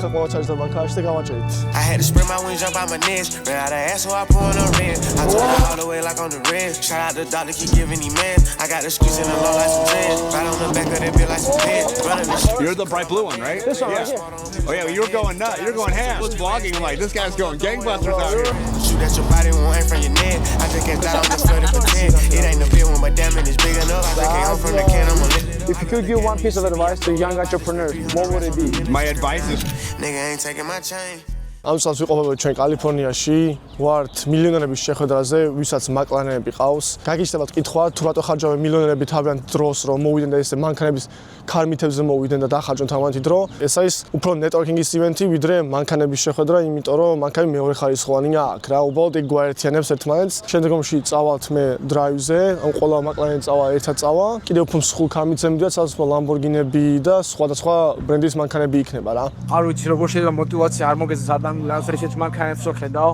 ხა ყველა ჩაჯდა მანქანაში და გავაჭერით. I had to spread my wings, jump out my nest. Ran out of ass, so I pulled a red. I took it all the way like on the red. Shout out the doctor, keep giving me man. I got the streets in the low like some dread. Right on the back of that bill like some pen. Running the shit. You're the bright blue one, right? This one, yeah. right here. Oh yeah, you're going nuts. You're going ham. I was vlogging like this guy's going gangbusters out here. Shoot at your body, won't aim from your neck. I just can't die on this flood to pretend. It ain't a big one, but damn it, it's big enough. I just can't from the can, I'm on it. If you could give one piece of advice to young entrepreneurs, what would it be? My advice is Nigga ain't taking my chain. ამ წელს ვიყოფებოდი ჩვენ კალიფორნიაში, ვართ მილიონერების შეხვედრაზე, ვისაც მაკლანები ყავს. გაგიჩნდებათ კითხვა, თუ რატო ხარჯავენ მილიონერები თავიანთ დროს, რომ მოვიდნენ და ესე მანქანების ქარმითებზე მოვიდნენ და დახარჯონ თავიანთი დრო. ეს არის უფრო ნეტვორკინგის ივენთი, ვიდრე მანქანების შეხვედრა, იმიტომ რომ მანქანები მეორე ხარისხოვანია აქ რა. უბრალოდ ეგ გვაერთიანებს ერთმანეთს. შემდგომში წავალთ მე დრაივზე, ამ ყველა მაკლანელი წავა ერთად წავა. კიდევ უფრო მსხვილ ქარმითზე მივიდეთ, სადაც ლამბორგინები და სხვადასხვა ბრენდის მანქანები იქნება რა. არ ვიცი როგორ შეიძლება მოტივაცია არ მოგეცეს ადამიანს რეშეც მანქანებს რო ხედავ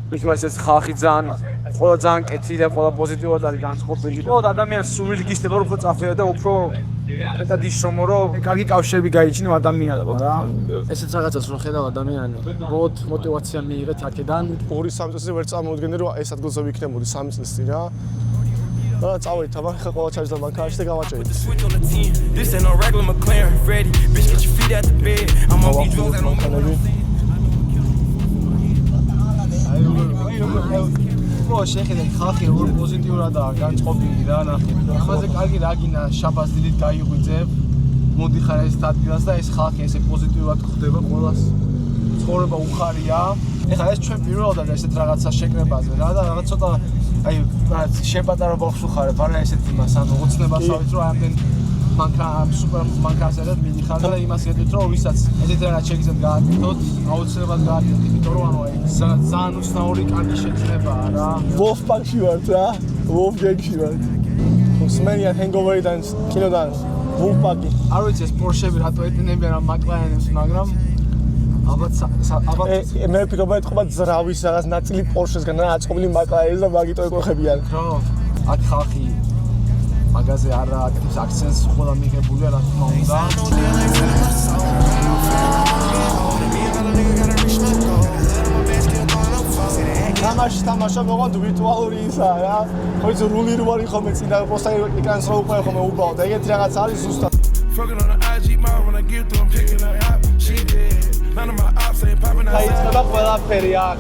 იმას ეს ხალხი ძალიან კეთილი და ყველა პოზიტიურად არის განწყობილი. ხო ადამიანს სული გისდება რომ უფრო წაფეა და უფრო მეტად ისრომო რომ კარგი კავშირები გაიჩინო ადამიანებთან რა. ესეც რაღაცას რო ხედავ ადამიანი როდ მოტივაცია მიიღეთ აქედან 2-3 წელს ვერ წამოვიდგენდი რომ ეს ადგილზე ვიქნებოდი 3 წლის წინ რა. და წავედით აბა ხა ყველა ჩაჯდა მანქანაში და გავაჭერით. This ain't no regular McLaren, Freddy. Bitch, get your feet out the bed. I'm on these drugs, I don't მანქანები. ხო შეხედე ხალხი როგორ პოზიტიურადაა განწყობილი რა ნახე. ამაზე კარგი რაგინა შაბას დილით გაიღვიძებ. მოდიხარ ეს ადგილას და ეს ხალხი ესე პოზიტიურად ხვდება ყველას. ცხოვრება უხარია. ეხლა ეს ჩვენ პირველად ესეთ რაღაცა შეკრებაზე რა და რაღაც ცოტა აი შეპატარა ბოქს უხარებ არა ესეთ იმას ანუ ოცნებას ავით რომ ამდენ მანქანა სუპერ მანქანაზე და მიდიხარ და იმას ედით რომ ვისაც ესეთ რაღაც შეგიძლიათ გააკეთოთ აუცილებლად გააკეთოთ იმიტომ რომ ანუ აი ძალიან უცნაური კარგი შეძლებაა რა ვოლფპაკში ვართ რა ვოლფგენგში ვართ უსმენია ჰენგოვერიდან კინოდან ვოლფპაკი არ ვიცი ეს პორშები რატო ეტენებიან ამ მაკლარენებს მაგრამ ალბათ მე ვფიქრობ ეთქობა ზრავის რაღაც ნაწილი პორშესგან და აწყობილი მაკლარენს და მაგიტო ეკოხებიან ხო აქ ხალხი მაგაზე არა აკეთებს აქცენტს ყველა მიღებულია რა თქმა უნდა თამაშა მოგვანთ ვირტუალური ისა რა ხო ის რული რო არის ხომ წინ და პოსტერი ეკრანს რო უყურე ხომ უბავთ ეგეთი რაღაც არის ზუსტად Fucking on the IG mom when I get through I'm picking her up she dead none of my ops ain't popping out აი ცოტა ყველაფერი აქ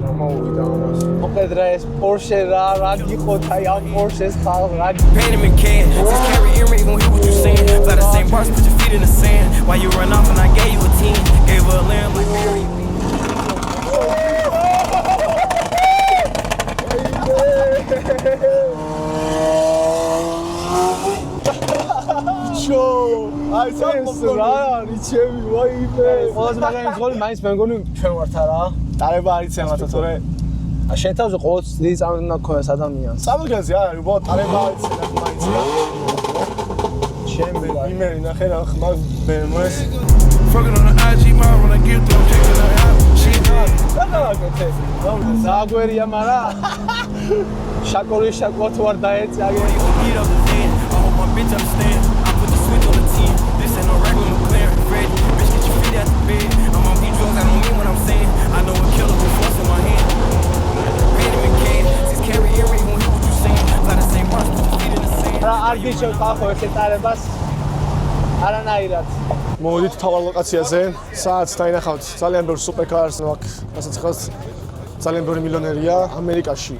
რა მოვიდა ამას მოკლედ რა ეს პორშე რა გიყოთ აი ამ პორშეს ხალხ რა Pain him in can just carry earrings gon' hear what you saying fly the same bars put your feet in the sand why you run off and I gave you a 10 gave her a lamb like Mary აი ეს რა არის ჩემი ვაიმე ყველაზე მაგარი ძღოლი მაინც მე მგონი ჩვენ ვართ არა დარება არის ემათა თორე შენ თავზე ყოველ დიდი წამი უნდა გქონდეს ადამიანს სამგანზე არა უბრალოდ დარება არის მაინც რა ჩემ იმერი ნახე რა ხმა BMW-ს Fucking on the IG mom when I get through I'm picking her up she dead დაგაკეთე ზაგვერია მარა შაკორი შაკოთ ვარ დაეწი აგე Eat up the fan I hope my bitch understand I put the switch on the team this ain't no regular McLaren Freddy bitch get your feet out the bed I'm on these drugs I don't mean what I'm saying I know a killer with force in my hand Pain him in can just carry earrings gon' hear what you saying fly the same bars put your feet in the sand რა არ გიჩვენ ხალხო ესეთ არებას არანაირად მოვიდით თავარ ლოკაციაზე საათს დაინახავთ ძალიან ბევრ სუპერკარს აქ რასაც ხავს ძალიან ბევრი მილიონერია ამერიკაში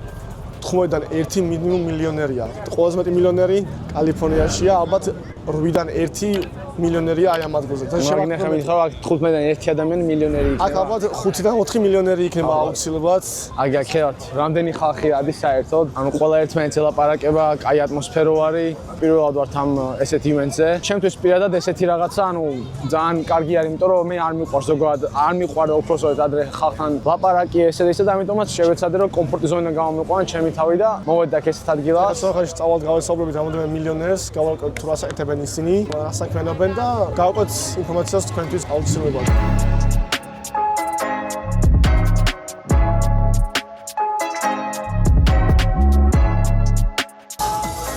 9-დან 1 მინიმუმ მილიონერია ყველაზე მეტი მილიონერი კალიფორნიაშია ალბათ 8-დან 1 მილიონერია აი ამ ადგილზე და შევაგნახე მითხარ აქ 15-დან 1 ადამიანი მილიონერი იქნება აქ ალბათ 5-დან 4 მილიონერი იქნება აუცილებლად აი აქეთ რამდენი ხალხი არის საერთოდ ანუ ყველა ერთმანეთს ელაპარაკება კაი ატმოსფერო არის პირველად ვართ ამ ესეთ ივენტზე ჩემთვის პირადად ესეთი რაღაცა ანუ ძალიან კარგი არის იმიტომ რომ მე არ მიყვარს ზოგადად არ მიყვარდა უბრალოდ ადრე ხალხთან ლაპარაკი ესეთ და ამიტომაც შევეცადე რომ კომფორტი ზონიდან გამომიყვანო ჩემი თავი და მოვედი აქ ესეთ ადგილას ახლა წავალთ გავესაუბრებით რამოდენიმე მილიონერს გავაკეთოთ თუ რას აკეთებენ ისინი რას საქმიანობენ და გავაკეთოთ ინფორმაციას თქვენთვის აუცილებლად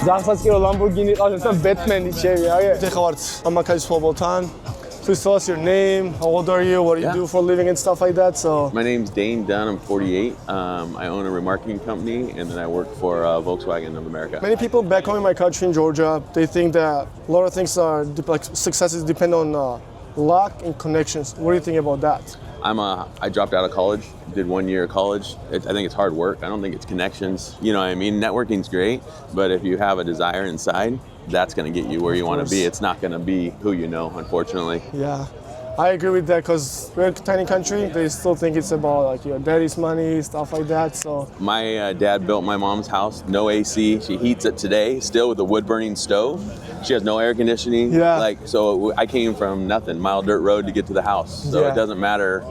ზახსაც კი რომ ლამბორგინი ყავს და ბეტმენი ჩემი აგე ეხლა ვართ ამ მანქანის ფლობელთან Please tell us your name, how old are you, what do you Yeah. do for a living and stuff like that. So My name's Dane Dunn. I'm 48. I own a remarketing company, and then I work for Volkswagen of America. many people back home in my country in Georgia, they think that a lot of things are like successes depend on luck and connections. What do you think about that? I dropped out of college, did 1 year of college. I think it's hard work. I don't think it's connections. You know what I mean? Networking's great, but if you have a desire inside, that's going to get you where you want to be. It's not going to be who you know, unfortunately. Yeah, I agree with that because we're a tiny country. They still think it's about like your daddy's money, stuff like that. So My dad built my mom's house, no AC. She heats it today, still with a wood burning stove. She has no air conditioning. Yeah. So I came from nothing, mile dirt road to get to the house. So Yeah. it doesn't matter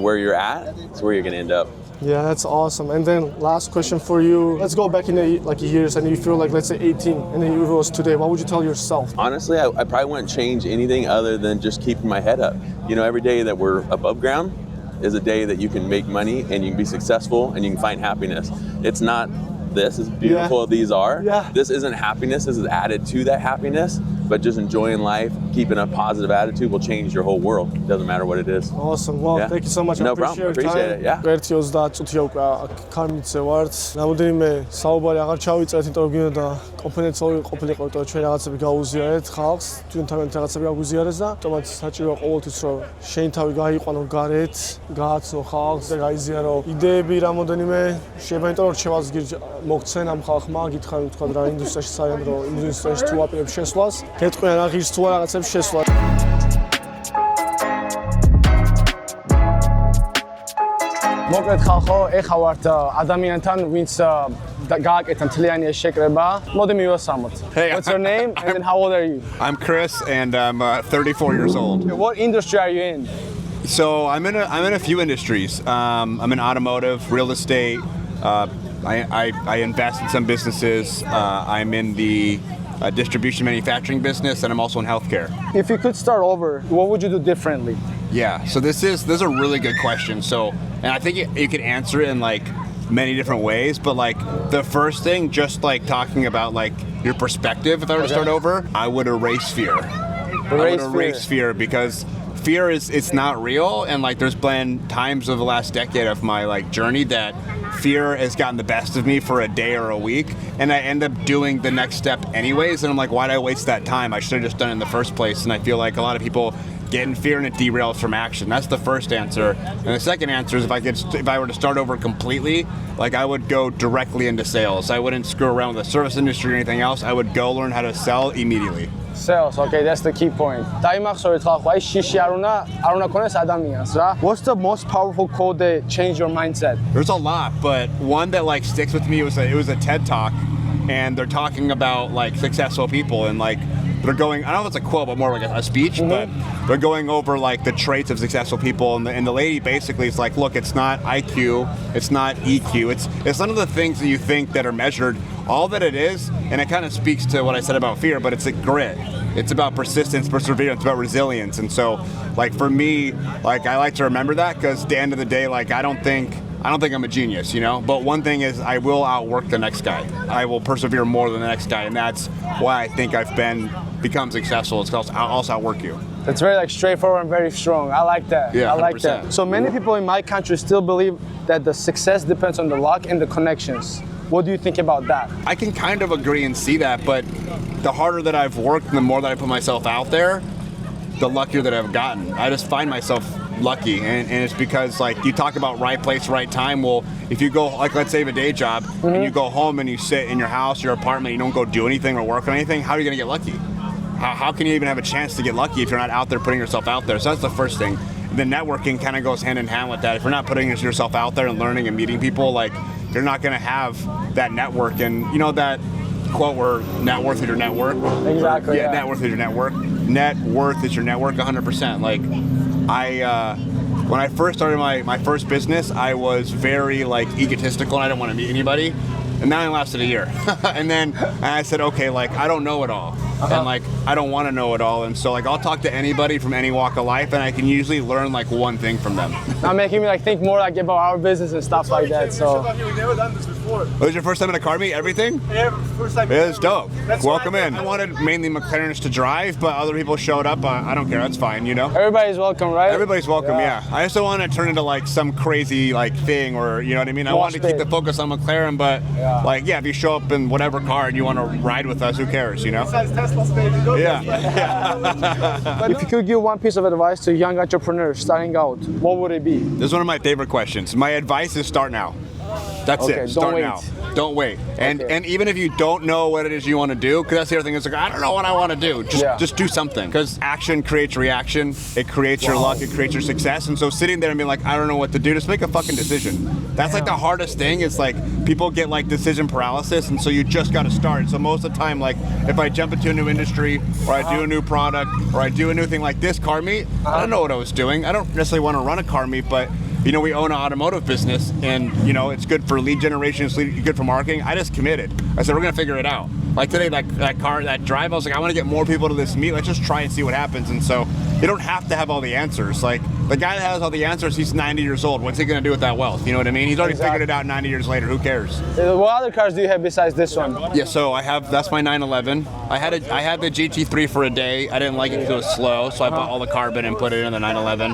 where you're at, it's where you're going to end up. yeah, that's awesome. And then last question for you. Let's go back in like years and you feel like, let's say 18 and then you was today. What would you tell yourself? Honestly, I probably wouldn't change anything other than just keeping my head up. You know, every day that we're above ground is a day that you can make money and you can be successful and you can find happiness. It's not this, as beautiful as these are. Yeah. This isn't happiness, this is added to that happiness. But just enjoying life, keeping a positive attitude will change your whole world. It doesn't matter what it is. Awesome. Well, Yeah. thank you so much. No I appreciate problem. your Appreciate time. it, yeah. Ერთი 30 წუთია უკვე ქარმიცე ვართ. რამოდენიმე საუბარი აღარ ჩავიწერეთ, იმიტომ რომ გინდა კონფიდენციალური ყოფილიყო, იმიტომ რომ ჩვენ რაღაცები გაუზიარეთ ხალხს, ჩვენ თავიანთ რაღაცები გაგვიზიარეს და თუმცა საჭიროა ყოველთვის რომ შენი თავი გაიყვანო გარეთ, გააცნო ხალხს და გაიზიარო იდეები რამოდენიმე. შეიძლება იმიტომ რომ რჩევას მოგცენ ამ ხალხმა, გითხარ თქვა რა ინდუსტრიაში საერთო ინდუსტრიაში თუ აპირებს შესვლას, გეტყვიან რა ღირს თუ რაღაცებს შესვლა. მოკლედ ხალხო, ეხა ვართ ადამიანთან, ვინც გააკეთა მთლიანი ეს შეკრება. მოდი მივასალმოთ. Hey, What's your name and then how old are you? I'm Chris, and I'm 34 years old. What industry are you in? So I'm in a few industries. I'm in automotive, real estate. I invest in some businesses. I'm in the distribution manufacturing business, and I'm also in healthcare. If you could start over, what would you do differently? Yeah. So this is a really good question. So, and I think you could answer it in like many different ways, but like the first thing, just like talking about like your perspective, if I were to start over, I would erase fear. I would erase fear because fear it's not real, and like there's been times over the last decade of my like journey that fear has gotten the best of me for a day or a week, and I end up doing the next step anyways, and I'm like, why'd I waste that time? I should have just done it in the first place. And I feel like a lot of people get in fear and it derails from action. That's the first answer. And the second answer is if I were to start over completely, like I would go directly into sales. I wouldn't screw around with the service industry or anything else. I would go learn how to sell immediately. Sales, okay, that's the key point. დაიმახსოვრეთ ხალხო, აი შიში არ უნდა ქონდეს ადამიანს რა. What's the most powerful quote that changed your mindset? There's a lot, but one that like sticks with me was it was a TED Talk, and they're talking about like successful people, and like they're going, I don't know if it's a quote, but more like a speech, but they're going over like the traits of successful people, and the lady basically is like, look, it's not IQ, it's not EQ, it's none of the things that you think that are measured. All that it is, and it kind of speaks to what I said about fear, but it's a grit. It's about persistence, perseverance, about resilience. And so, like for me, like I like to remember that because at the end of the day, like I don't think I'm a genius, you know. But one thing is, I will outwork the next guy. I will persevere more than the next guy, and that's why I think I've become successful. It's because I'll also outwork you. That's very like straightforward and very strong. I like that. Yeah, I like 100%. that. So many people in my country still believe that the success depends on the luck and the connections. What do you think about that? I can kind of agree and see that, but the harder that I've worked and the more that I put myself out there, the luckier that I've gotten. I just find myself lucky, and it's because like you talk about right place, right time. Well, if you go, like let's say you have a day job and you go home and you sit in your house, your apartment, you don't go do anything or work on anything, how are you gonna get lucky? How can you even have a chance to get lucky if you're not out there putting yourself out there? So that's the first thing. The networking kind of goes hand in hand with that. If you're not putting yourself out there and learning and meeting people, like you're not gonna have that network. And you know that quote where net worth is your network? Exactly. Yeah, net worth is your network. Net worth is your network 100%. Like when I first started my first business, I was very like egotistical and I didn't want to meet anybody. And that only lasted a year. And then I said, okay, like I don't know it all. And like I don't want to know it all. And so like I'll talk to anybody from any walk of life and I can usually learn like one thing from them. Now making me like think more like about our business and stuff like that. So before. Was it your first time in a car meet? Everything? First time. Yeah, it's dope. That's Welcome why in. I wanted mainly McLarens to drive, but other people showed up. I don't care. That's fine, you know? Everybody's welcome, right? Everybody's welcome, yeah. I just don't want to turn into like some crazy like thing or, you know what I mean? I want to keep the focus on McLaren, but like, yeah, if you show up in whatever car and you want to ride with us, who cares, you know? Besides Tesla's baby. Yeah. If you could give one piece of advice to young entrepreneurs starting out, what would it be? This is one of my favorite questions. My advice is start now. That's Okay, it. Start don't now. wait. Don't wait. And Okay. and even if you don't know what it is you want to do, because that's the other thing. It's like I don't know what I want to do. Just do something. Because action creates reaction. It creates your luck. It creates your success. And so sitting there and being like, I don't know what to do, just make a fucking decision. That's like the hardest thing. It's like people get like decision paralysis, and so you just got to start. So most of the time, like if I jump into a new industry or I do a new product or I do a new thing like this car meet, I don't know what I was doing. I don't necessarily want to run a car meet, but you know, we own an automotive business and, you know, it's good for lead generation, it's good for marketing. I just committed. I said, we're going to figure it out. Like today, that drive, I was like, I want to get more people to this meet. Let's just try and see what happens. And so you don't have to have all the answers. Like the guy that has all the answers, he's 90 years old. What's he going to do with that wealth? You know what I mean? He's already figured it out 90 years later. Who cares? What other cars do you have besides this one? Yeah, so that's my 911. I had the GT3 for a day. I didn't like it because it was slow, so I bought all the carbon and put it in the 911.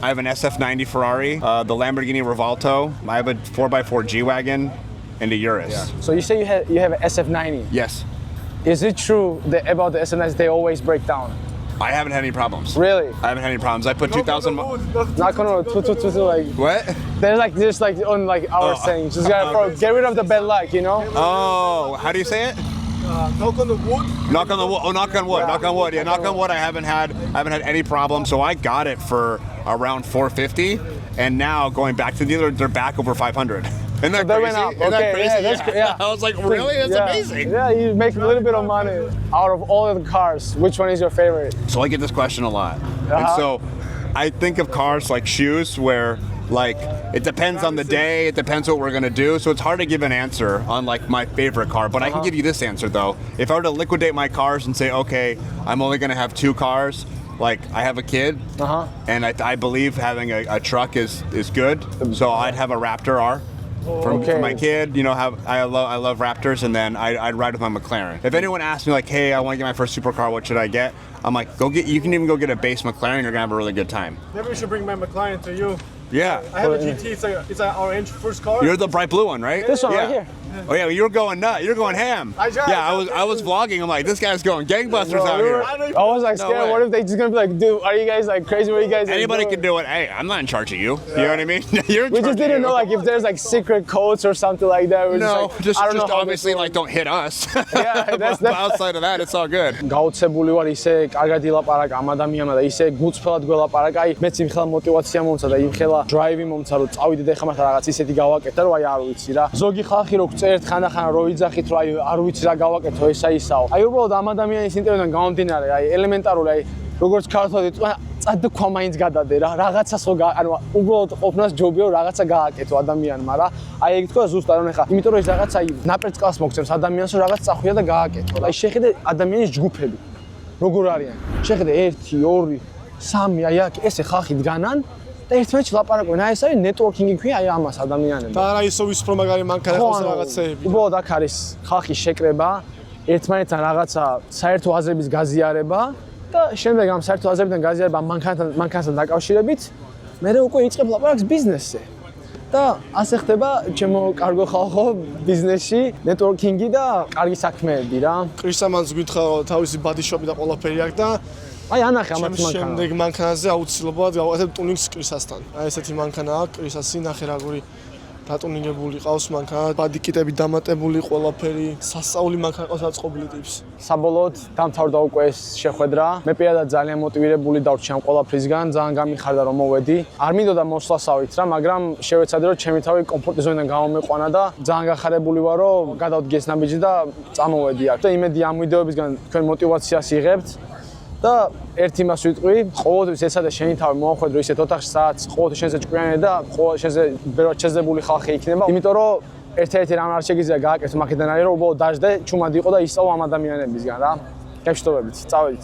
I have an SF90 Ferrari, the Lamborghini Revolto. I have a 4x4 G-Wagon and a Urus. So you say you have an SF90. Yes. Is it true that about the SF90s they always break down? I haven't had any problems. Really? I haven't had any problems. I put 2,000. Not gonna like. What? There's like just like on like our saying, just gotta get rid of the bad luck, you know? Oh, how do you say it? Knock on the wood. Knock on the wood. Oh, knock on wood. Knock on wood. Yeah, knock on wood. I haven't had any problems. So I got it for around 450, and now going back to the dealer, they're back over 500. Isn't that They crazy? went up. Isn't that Okay, crazy? yeah, that's yeah. I was like, really? That's amazing. Yeah, you make a little bit of money out of all of the cars. Which one is your favorite? So I get this question a lot, and so I think of cars like shoes, where like it depends on the day, it depends what we're gonna do. So it's hard to give an answer on like my favorite car, but I can give you this answer though. If I were to liquidate my cars and say, okay, I'm only gonna have 2 cars. Like I have a kid, and I believe having a truck is good. So I'd have a Raptor R. For my kid, you know, I love Raptors, and then I'd ride with my McLaren. If anyone asks me like, hey, I want to get my first supercar, what should I get? I'm like, you can even go get a base McLaren, you're gonna have a really good time. Maybe we should bring my McLaren to you. Yeah. I have a GT. It's our orange first car. You're the bright blue one, right? This one yeah. right here. Oh yeah, you're going nuts. You're going ham. I was vlogging. I'm like, this guy's going gangbusters out here. I was like scared. way. What if they just gonna be like, dude, are you guys like crazy? What are you guys? Anybody doing? can do it. Hey, I'm not in charge of you. You know what I mean? You're in We charge just of didn't you. know like if there's like secret codes or something like that. We're No, just like, I don't know how obviously this like don't hit us. Yeah, that's- But outside of that, it's all good. გაოცებული ვარ ისე კარგად ილაპარაკ ამ ადამიანმა და ისე გუწფელად გველაპარაკ. აი მეც იმ ხელა мотиваცია მომცა და იმ ხელა დრაივი მომცა რომ წავიდე და ხა რაღაც ისეთი გავაკეთე რომ აი არ ვიცი რა. ზოგი ხალხი რო წერთ ხანდახან რო იძახით რომ აი არ ვიცი რა გავაკეთო ესა ისაო. აი უბრალოდ ამ ადამიანის ინტერვიუდან გამომდინარე აი ელემენტარული აი როგორც ქართულად წადქვა მაინც გადადე რა რაღაცას ხო ანუ უბრალოდ ყოფნას ჯობია რომ რაღაცა გააკეთო ადამიანმა რა. აი ეგ თქვა ზუსტად რომ ეხა იმიტომ რომ ეს რაღაცა აი ნაპერწკალს მოგცემს ადამიანს რომ რაღაც წახვია და გააკეთო. აი შეხედე ადამიანის ჯგუფები როგორ არიან. შეხედე 1 2 3 აი აქ ესე ხალხი დგანან და ერთმანეთს ლაპარაკობენ. აი ეს არის ნეტვორკინგი ქვია აი ამას ადამიანებს. და არა ისო ვისფრო მაგარი მანქანა ხავს რაღაცეები. უბრალოდ აქ არის ხალხის შეკრება, ერთმანეთთან რაღაცა საერთო აზრების გაზიარება და შემდეგ ამ საერთო აზრებიდან გაზიარება მანქანასთან დაკავშირებით, მე უკვე იწყებ ლაპარაკს ბიზნესზე. და ასე ხდება ჩემო კარგო ხალხო ბიზნესში, ნეტვორკინგი და კარგი საქმეები რა. კრისამანს გითხრა თავისი ბადიშოპი და ყველაფერი აქვს და აი ანახე ამათ მანქანა. შემდეგ მანქანაზე აუცილებლად გავაკეთებ ტუნინგს კრისასთან. აი ესეთი მანქანა აქვს, კრისასი ნახე როგორი დატუნინგებული ყავს მანქანა, ბადიკიტები დამატებული, ყველაფერი, სასწაული მანქანა ყავს აწყობილი ტიპს. საბოლოოდ დამთავრდა უკვე ეს შეხვედრა. მე პირადად ძალიან მოტივირებული დავრჩი ამ ყველაფრისგან, ძალიან გამიხარდა რომ მოვედი. არ მინდოდა მოსვლასავით რა, მაგრამ შევეცადე რომ ჩემი თავი კომფორტის ზონიდან გამომეყვანა და ძალიან გახარებული ვარ რომ გადავდგე ეს ნაბიჯი და წამოვედი აქ. და იმედი ამ ვიდეოებისგან თქვენ мотиваციას იღებთ. და ერთ იმას ვიტყვი, ყოველთვის ეცადე შენი თავი მოახვედრო ისეთ ოთახში, სადაც ყოველთვის შენზე ჭკვიანი და შენზე ბევრად შეძებული ხალხი იქნება. იმიტომ რომ ერთ-ერთი რამ არ შეგიძლია გააკეთო მაგიდან არის რომ უბრალოდ დაждე, ჩუმად იყო და ისწავლო ამ ადამიანებისგან რა. გეშტობებით, წავედით.